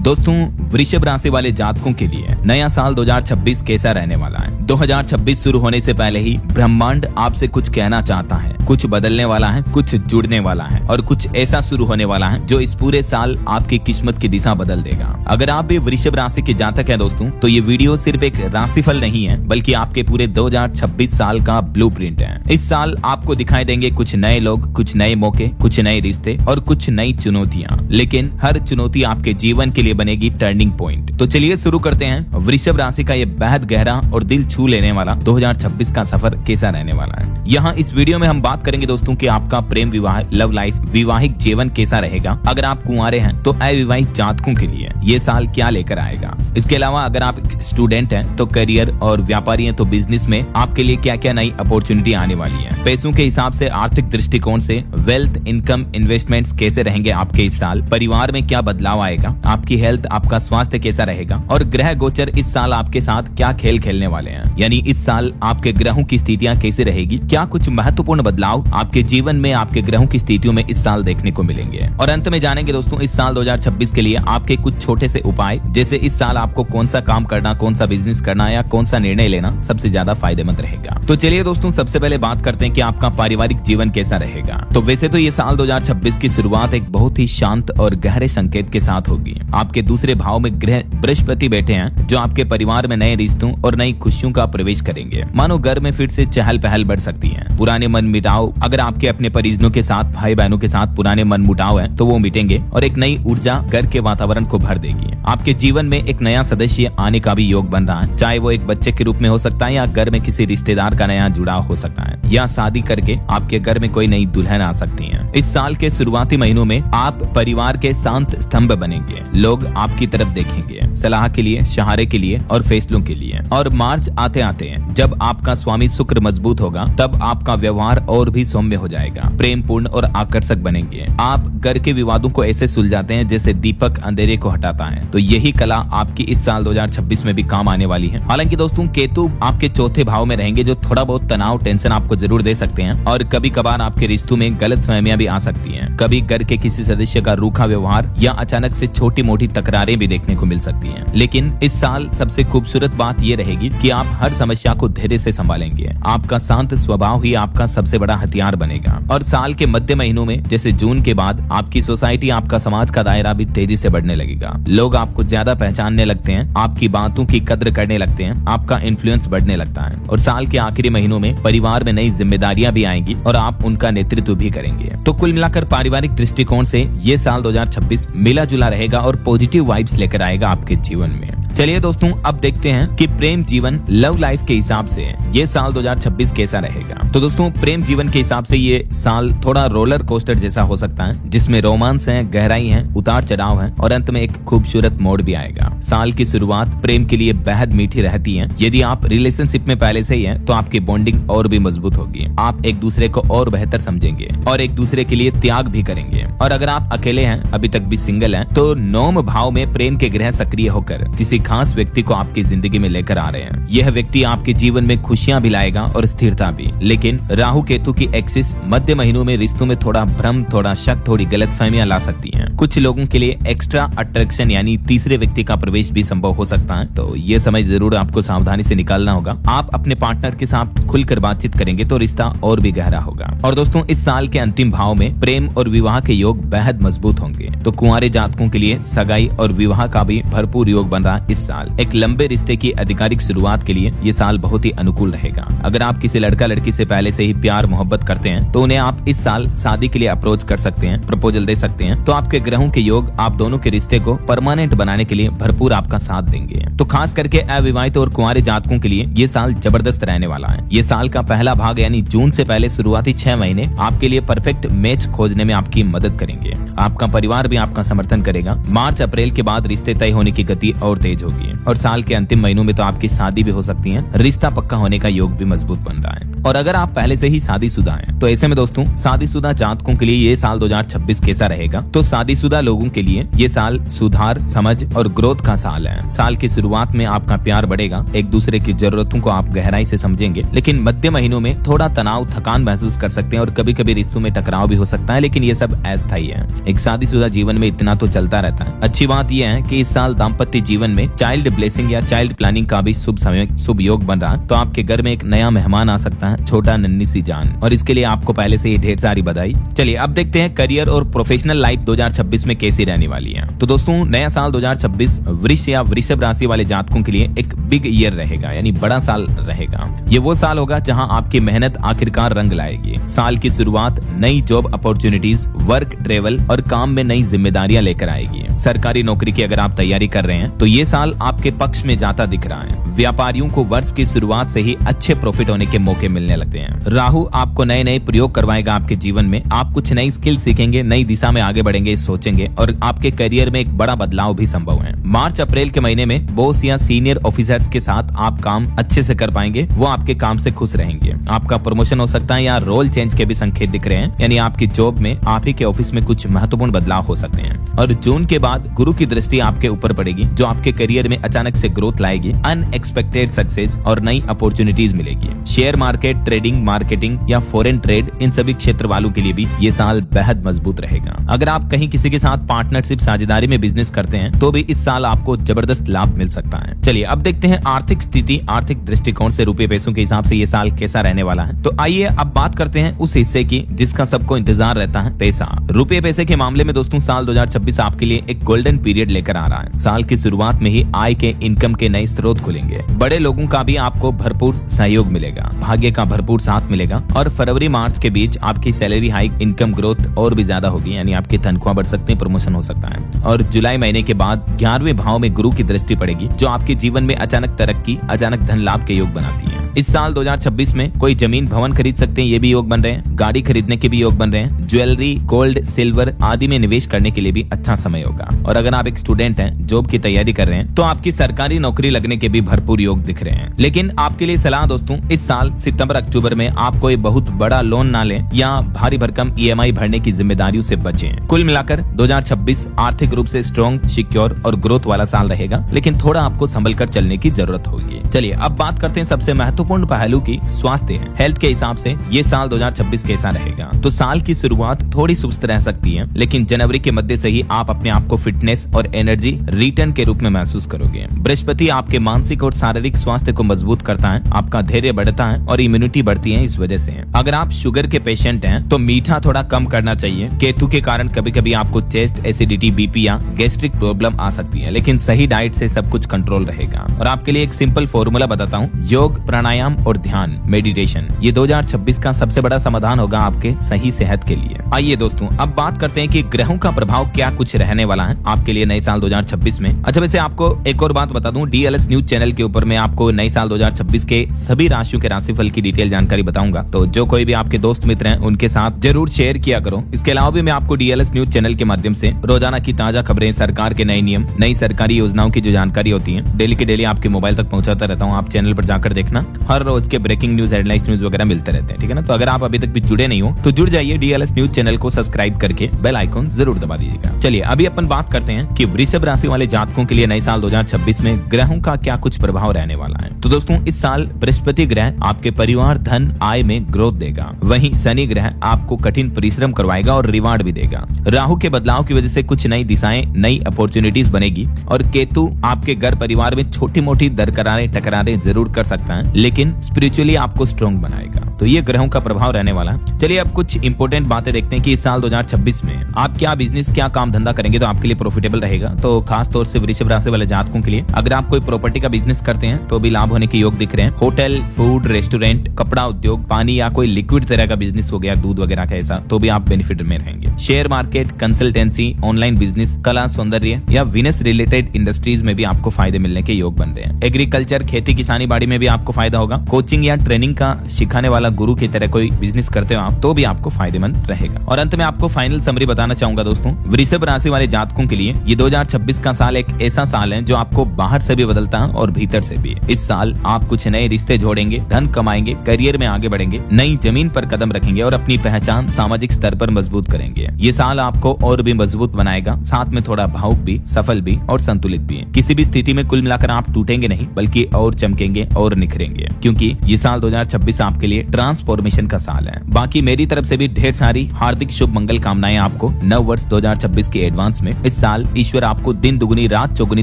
दोस्तों, वृषभ राशि वाले जातकों के लिए नया साल 2026 कैसा रहने वाला है। 2026 शुरू होने से पहले ही ब्रह्मांड आपसे कुछ कहना चाहता है, कुछ बदलने वाला है, कुछ जुड़ने वाला है और कुछ ऐसा शुरू होने वाला है जो इस पूरे साल आपकी किस्मत की दिशा बदल देगा। अगर आप भी वृषभ राशि के जातक हैं दोस्तों, तो ये वीडियो सिर्फ एक राशिफल नहीं है, बल्कि आपके पूरे 2026 साल का ब्लूप्रिंट है। इस साल आपको दिखाई देंगे कुछ नए लोग, कुछ नए मौके, कुछ नए रिश्ते और कुछ नई चुनौतियां, लेकिन हर चुनौती आपके जीवन के लिए बनेगी टर्निंग पॉइंट। तो चलिए शुरू करते हैं वृषभ राशि का ये बेहद गहरा और दिल छू लेने वाला 2026 का सफर कैसा रहने वाला है। यहाँ इस वीडियो में हम बात करेंगे दोस्तों कि आपका प्रेम विवाह, लव लाइफ, वैवाहिक जीवन कैसा रहेगा। अगर आप कुंवारे हैं तो अविवाहित जातकों के लिए ये साल क्या लेकर आएगा। इसके अलावा अगर आप स्टूडेंट हैं तो करियर, और व्यापारी हैं तो बिजनेस में आपके लिए क्या क्या नई अपॉर्चुनिटी आने वाली है। पैसों के हिसाब से, आर्थिक दृष्टिकोण से वेल्थ, इनकम, इन्वेस्टमेंट्स कैसे रहेंगे आपके इस साल। परिवार में क्या बदलाव आएगा, आपकी हेल्थ, आपका स्वास्थ्य कैसा रहेगा और ग्रह गोचर इस साल आपके साथ क्या खेल खेलने वाले हैं। यानी इस साल आपके ग्रहों की स्थितियां कैसे रहेगी, क्या कुछ महत्वपूर्ण बदलाव आपके जीवन में आपके ग्रहों की स्थितियों में इस साल देखने को मिलेंगे। और अंत में जानेंगे दोस्तों इस साल 2026 के लिए आपके कुछ छोटे से उपाय, जैसे इस साल आपको कौन सा काम करना, कौन सा बिजनेस करना या कौन सा निर्णय लेना सबसे ज्यादा फायदेमंद रहेगा। तो चलिए दोस्तों सबसे पहले बात करते हैं कि आपका पारिवारिक जीवन कैसा रहेगा। तो वैसे तो ये साल 2026 की शुरुआत एक बहुत ही शांत और गहरे संकेत के साथ होगी। आपके दूसरे भाव में ग्रह बृहस्पति बैठे हैं, जो आपके परिवार में नए रिश्तों और नई खुशियों का प्रवेश करेंगे। मानो घर में फिर से चहल पहल बढ़ सकती है। पुराने मन मुटाव, अगर आपके अपने परिजनों के साथ, भाई बहनों के साथ पुराने मन मुटाव है तो वो मिटेंगे और एक नई ऊर्जा घर के वातावरण को भर देगी। आपके जीवन में एक नया सदस्य आने का भी योग बन रहा है, चाहे वो एक बच्चे के रूप में हो सकता है या घर में किसी रिश्तेदार का नया जुड़ाव हो सकता है, या शादी करके आपके घर में कोई नई दुल्हन आ सकती है। इस साल के शुरुआती महीनों में आप परिवार के शांत स्तंभ बनेंगे। लोग आपकी तरफ देखेंगे सलाह के लिए, सहारे के लिए और फैसलों के लिए। और मार्च आते आते जब आपका स्वामी शुक्र मजबूत होगा, तब आपका व्यवहार और भी सौम्य हो जाएगा, प्रेम पूर्ण और आकर्षक बनेंगे। आप घर के विवादों को ऐसे सुलझाते हैं जैसे दीपक अंधेरे को हटाता है। तो यही कला आपकी इस साल 2026 में भी काम आने वाली है। हालांकि दोस्तों केतु आपके चौथे भाव में रहेंगे, जो थोड़ा बहुत तनाव, टेंशन आपको जरूर दे सकते हैं और कभी कभार आपके रिश्तों में गलतफहमियां भी आ सकती हैं। कभी घर के किसी सदस्य का रूखा व्यवहार या अचानक से छोटी मोटी तकरारें भी देखने को मिल सकती हैं। लेकिन इस साल सबसे खूबसूरत बात यह रहेगी कि आप हर समस्या को धैर्य से संभालेंगे। आपका शांत स्वभाव ही आपका सबसे बड़ा हथियार बनेगा। और साल के मध्य महीनों में, जैसे जून के बाद, आपकी सोसाइटी, आपका समाज का दायरा भी तेजी से बढ़ने लगेगा। लोग आपको ज्यादा पहचानने लगते हैं, आपकी बातों की कद्र करने लगते हैं, आपका इन्फ्लुएंस बढ़ने लगता है। और साल के आखिरी महीनों में परिवार में नई जिम्मेदारियां भी आएंगी और आप उनका नेतृत्व भी करेंगे। तो कुल मिलाकर पारिवारिक दृष्टिकोण से ये साल 2026 मिला जुला रहेगा और पॉजिटिव वाइब्स लेकर आएगा आपके जीवन में। चलिए दोस्तों अब देखते हैं कि प्रेम जीवन, लव लाइफ के हिसाब से ये साल 2026 कैसा रहेगा। तो दोस्तों प्रेम जीवन के हिसाब से ये साल थोड़ा रोलर कोस्टर जैसा हो सकता है, जिसमें रोमांस है, गहराई है, उतार चढ़ाव है और अंत में एक खूबसूरत मोड़ भी आएगा। साल की शुरुआत प्रेम के लिए बेहद मीठी रहती है। यदि आप रिलेशनशिप में पहले से ही हैं, तो आपकी बॉन्डिंग और भी मजबूत होगी। आप एक दूसरे को और बेहतर समझेंगे और एक दूसरे के लिए त्याग भी करेंगे। और अगर आप अकेले हैं, अभी तक भी सिंगल हैं, तो नवम भाव में प्रेम के ग्रह सक्रिय होकर किसी खास व्यक्ति को आपकी जिंदगी में लेकर आ रहे हैं। यह व्यक्ति आपके जीवन में खुशियां भी लाएगा और स्थिरता भी। लेकिन राहु केतु की एक्सिस मध्य महीनों में रिश्तों में थोड़ा भ्रम, थोड़ा शक, थोड़ी गलतफहमियां ला सकती हैं। कुछ लोगों के लिए एक्स्ट्रा अट्रैक्शन यानी तीसरे व्यक्ति का प्रवेश भी संभव हो सकता है। तो ये समय जरूर आपको सावधानी से निकालना होगा। आप अपने पार्टनर के साथ खुलकर बातचीत करेंगे तो रिश्ता और भी गहरा होगा। और दोस्तों इस साल के अंतिम भाव में प्रेम और विवाह के योग बेहद मजबूत होंगे। तो कुंवारे जातकों के लिए सगाई और विवाह का भी भरपूर योग बन रहा है। इस साल एक लंबे रिश्ते की आधिकारिक शुरुआत के लिए ये साल बहुत ही अनुकूल रहेगा। अगर आप किसी लड़का लड़की से पहले से ही प्यार मोहब्बत करते हैं, तो उन्हें आप इस साल शादी के लिए अप्रोच कर सकते हैं, प्रपोजल दे सकते हैं। तो आपके ग्रहों के योग आप दोनों के रिश्ते को परमानेंट बनाने के लिए भरपूर आपका साथ देंगे। तो खास करके अविवाहित और कुंवारे जातकों के लिए ये साल जबरदस्त रहने वाला है। ये साल का पहला भाग यानी जून से पहले शुरुआती 6 महीने आपके लिए परफेक्ट मैच खोजने में आपकी मदद करेंगे। आपका परिवार भी आपका समर्थन करेगा। मार्च अप्रैल के बाद रिश्ते तय होने की गति और तेज होगी और साल के अंतिम महीनों में तो आपकी शादी भी हो सकती है। रिश्ता पक्का होने का योग भी मजबूत बन रहा है। और अगर आप पहले से ही शादीशुदा हैं तो ऐसे में दोस्तों शादीशुदा जातकों के लिए ये साल 2026 कैसा रहेगा? तो शादीशुदा लोगों के लिए ये साल सुधार, समझ और ग्रोथ का साल है। साल की शुरुआत में आपका प्यार बढ़ेगा, एक दूसरे की जरूरतों को आप गहराई से समझेंगे, लेकिन मध्य महीनों में थोड़ा तनाव, थकान महसूस कर सकते हैं और कभी कभी रिश्तों में टकराव भी हो सकता है, लेकिन ये सब अस्थायी है। एक शादीशुदा जीवन में इतना तो चलता रहता है। अच्छी बात यह है कि इस साल दाम्पत्य जीवन में चाइल्ड ब्लेसिंग या चाइल्ड प्लानिंग का भी शुभ योग बन रहा है, तो आपके घर में एक नया मेहमान आ सकता है, छोटा नन्ही सी जान, और इसके लिए आपको पहले से ही ढेर सारी बधाई। चलिए अब देखते हैं करियर और प्रोफेशनल लाइफ 2026 में कैसी रहने वाली है। तो दोस्तों नया साल 2026 वृष या वृषभ राशि वाले जातकों के लिए एक बिग ईयर रहेगा, यानी बड़ा साल रहेगा। ये वो साल होगा जहां आपकी मेहनत आखिरकार रंग लाएगी। साल की शुरुआत नई जॉब अपॉर्चुनिटीज, वर्क, ट्रेवल और काम में नई जिम्मेदारियां लेकर आएगी। सरकारी नौकरी की अगर आप तैयारी कर रहे हैं तो ये साल आपके पक्ष में जाता दिख रहा है। व्यापारियों को वर्ष की शुरुआत से ही अच्छे प्रॉफिट होने के मौके मिलने लगते हैं। राहु आपको नए नए प्रयोग करवाएगा आपके जीवन में। आप कुछ नई स्किल सीखेंगे, नई दिशा में आगे बढ़ेंगे, सोचेंगे, और आपके करियर में एक बड़ा बदलाव भी संभव है। मार्च अप्रैल के महीने में बॉस या सीनियर ऑफिसर्स के साथ आप काम अच्छे से कर पाएंगे, वो आपके काम से खुश रहेंगे। आपका प्रमोशन हो सकता है या रोल चेंज के भी संकेत दिख रहे हैं, यानी आपकी जॉब में, आप ही के ऑफिस में कुछ महत्वपूर्ण बदलाव हो सकते हैं। और जून के बाद गुरु की दृष्टि आपके ऊपर पड़ेगी, जो आपके करियर में अचानक से ग्रोथ लाएगी, अनएक्सपेक्टेड सक्सेस और नई अपॉर्चुनिटीज मिलेगी। शेयर मार्केट, ट्रेडिंग, मार्केटिंग या फॉरेन ट्रेड, इन सभी क्षेत्र वालों के लिए भी ये साल बेहद मजबूत रहेगा। अगर आप कहीं किसी के साथ पार्टनरशिप, साझेदारी में बिजनेस करते हैं तो भी इस साल आपको जबरदस्त लाभ मिल सकता है। चलिए अब देखते हैं आर्थिक स्थिति, आर्थिक दृष्टिकोण से रुपए पैसों के हिसाब से ये साल कैसा रहने वाला है। तो आइए अब बात करते हैं उस हिस्से की जिसका सबको इंतजार रहता है, पैसा। रुपए पैसे के मामले में दोस्तों साल 2026 आपके लिए एक गोल्डन पीरियड लेकर आ रहा है। साल की शुरुआत में ही आय के, इनकम के नए स्रोत खुलेंगे। बड़े लोगों का भी आपको भरपूर सहयोग मिलेगा, भाग्य का भरपूर साथ मिलेगा, और फरवरी मार्च के बीच आपकी सैलरी हाइक, इनकम ग्रोथ और भी ज्यादा होगी, यानी आपकी तनख्वाह बढ़ सकती है, प्रमोशन हो सकता है। और जुलाई महीने के बाद 11वें भाव में गुरु की दृष्टि पड़ेगी, जो आपके जीवन में अचानक तरक्की, अचानक धन लाभ के योग बनाती है। इस साल 2026 में कोई जमीन, भवन खरीद सकते हैं, ये भी योग बन रहे हैं। गाड़ी खरीदने के भी योग बन रहे हैं। ज्वेलरी, गोल्ड, सिल्वर आदि में निवेश करने के लिए भी अच्छा समय होगा। और अगर आप एक स्टूडेंट हैं, जॉब की तैयारी कर रहे हैं, तो आपकी सरकारी नौकरी लगने के भी भरपूर योग दिख रहे हैं। लेकिन आपके लिए सलाह दोस्तों, इस साल सितंबर अक्टूबर में आप कोई बहुत बड़ा लोन ना लें या भारी भरकम EMI भरने की जिम्मेदारियों से बचें। कुल मिलाकर 2026 आर्थिक रूप से स्ट्रॉन्ग, सिक्योर और ग्रोथ वाला साल रहेगा, लेकिन थोड़ा आपको संभल कर चलने की जरूरत होगी। चलिए अब बात करते हैं सबसे महत्वपूर्ण पहलू की, स्वास्थ्य। हेल्थ के हिसाब से ये साल 2026 कैसा रहेगा? तो साल की शुरुआत थोड़ी सुस्त रह सकती है, लेकिन जनवरी के मध्य से ही आप अपने आप को फिटनेस और एनर्जी रिटर्न के रूप में महसूस करोगे। बृहस्पति आपके मानसिक और शारीरिक स्वास्थ्य को मजबूत करता है, आपका धैर्य बढ़ता है और इम्यूनिटी बढ़ती है। इस वजह से अगर आप शुगर के पेशेंट हैं तो मीठा थोड़ा कम करना चाहिए। केतु के कारण कभी कभी आपको चेस्ट, एसिडिटी, बीपी या गैस्ट्रिक प्रॉब्लम आ सकती है, लेकिन सही डाइट से सब कुछ कंट्रोल रहेगा। और आपके लिए एक सिंपल फॉर्मूला बताता हूँ, योग, प्राणायाम और ध्यान, मेडिटेशन, ये 2026 का सबसे बड़ा समाधान होगा आपके सही सेहत के लिए। आइए दोस्तों अब बात करते हैं कि ग्रहों का प्रभाव क्या कुछ रहने वाला है आपके लिए नए साल 2026 में। अच्छा वैसे आपको एक और बात बता दूं, DLS न्यूज चैनल के ऊपर मैं आपको नए साल 2026 के सभी राशियों के राशिफल की डिटेल जानकारी बताऊंगा, तो जो कोई भी आपके दोस्त मित्र हैं उनके साथ जरूर शेयर किया करो। इसके अलावा भी मैं आपको DLS न्यूज चैनल के माध्यम से रोजाना की ताजा खबरें, सरकार के नए नियम, नई सरकारी योजनाओं की जो जानकारी होती है, डेली के डेली आपके मोबाइल तक पहुंचाता रहता हूँ। आप चैनल पर जाकर देखना, हर रोज के ब्रेकिंग न्यूज, हेडलाइंस न्यूज वगैरह मिलते रहते हैं, ठीक है ना। तो अगर आप अभी तक भी जुड़े नहीं हो तो जुड़ जाइए, DLS न्यूज चैनल को सब्सक्राइब करके बेल आइकॉन जरूर दबा दीजिएगा। चलिए अभी अपन बात करते हैं कि वृषभ राशि वाले जातकों के लिए नए साल 2026 में ग्रहों का क्या कुछ प्रभाव रहने वाला है। तो दोस्तों इस साल बृहस्पति ग्रह आपके परिवार, धन, आय में ग्रोथ देगा। वहीं शनि ग्रह आपको कठिन परिश्रम करवाएगा और रिवार्ड भी देगा। राहु के बदलाव की वजह से कुछ नई दिशाएं, नई अपॉर्चुनिटीज बनेगी। और केतु आपके घर परिवार में छोटी मोटी दरकरारें, टकरारें जरूर कर सकता है, लेकिन स्पिरिचुअली आपको स्ट्रॉन्ग बनाएगा। तो ये ग्रहों का प्रभाव रहने वाला है। चलिए अब कुछ इंपोर्टेंट बातें देखते हैं कि इस साल 2026 में आप क्या बिजनेस, क्या काम धंधा करेंगे तो आपके लिए प्रॉफिटेबल रहेगा। तो खास तौर से वृषभ राशि वाले जातकों के लिए अगर आप कोई प्रॉपर्टी का बिजनेस करते हैं तो भी लाभ होने के योग दिख रहे हैं। होटल, फूड, रेस्टोरेंट, कपड़ा उद्योग, पानी या कोई लिक्विड तरह का बिजनेस हो गया, दूध वगैरह का, ऐसा तो भी आप बेनिफिट में रहेंगे। Share market, consultancy, online business, कला, सौंदर्य या विनेस रिलेटेड इंडस्ट्रीज में भी आपको फायदे मिलने के योग बन रहे हैं। एग्रीकल्चर, खेती किसानी बाड़ी में भी आपको फायदा होगा। कोचिंग या ट्रेनिंग का सिखाने वाला गुरु की तरह कोई बिजनेस करते हो आप तो भी आपको फायदेमंद रहेगा। और अंत में आपको फाइनल समरी बताना चाहूंगा दोस्तों, वृषभ राशि वाले जातकों के लिए ये 2026 का साल एक ऐसा साल है जो आपको बाहर से भी बदलता है और भीतर से भी। इस साल आप कुछ नए रिश्ते जोड़ेंगे, धन कमाएंगे, करियर में आगे बढ़ेंगे, नई जमीन पर कदम रखेंगे और अपनी पहचान सामाजिक स्तर पर मजबूत करेंगे। ये साल आपको और भी मजबूत बनाएगा, साथ में थोड़ा भावुक भी, सफल भी और संतुलित भी है। किसी भी स्थिति में कुल मिलाकर आप टूटेंगे नहीं बल्कि और चमकेंगे और निखरेंगे, क्योंकि ये साल 2026 आपके लिए ट्रांसफॉर्मेशन का साल है। बाकी मेरी तरफ से भी ढेर सारी हार्दिक शुभ मंगल कामनाएं आपको नव वर्ष 2026 के एडवांस में। इस साल ईश्वर आपको दिन दुगुनी रात चौगुनी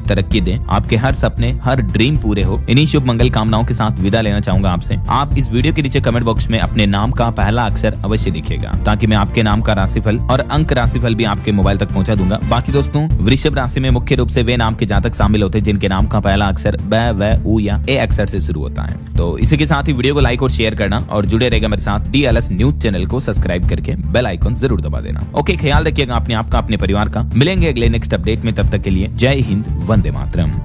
तरक्की दे, आपके हर सपने हर ड्रीम पूरे हो। इन्हीं शुभ मंगल कामनाओं के साथ विदा लेना चाहूंगा आपसे। आप इस वीडियो के नीचे कमेंट बॉक्स में अपने नाम का पहला अक्षर अवश्य लिखिएगा, ताकि मैं आपके नाम का राशिफल और अंक राशिफल भी आपके मोबाइल तक पहुंचा दूंगा। बाकी दोस्तों, वृषभ राशि में मुख्य रूप से वे नाम के जातक शामिल होते हैं जिनके नाम का पहला अक्षर ब, व, उ या ए अक्षर से शुरू होता है। तो इसी के साथ ही वीडियो को लाइक और शेयर करना और जुड़े रहेगा मेरे साथ DLS न्यूज चैनल को सब्सक्राइब करके बेल आइकन जरूर दबा देना। ओके, ख्याल रखिएगा अपने आप का, अपने परिवार का। मिलेंगे अगले नेक्स्ट अपडेट में, तब तक के लिए जय हिंद, वंदे मातरम।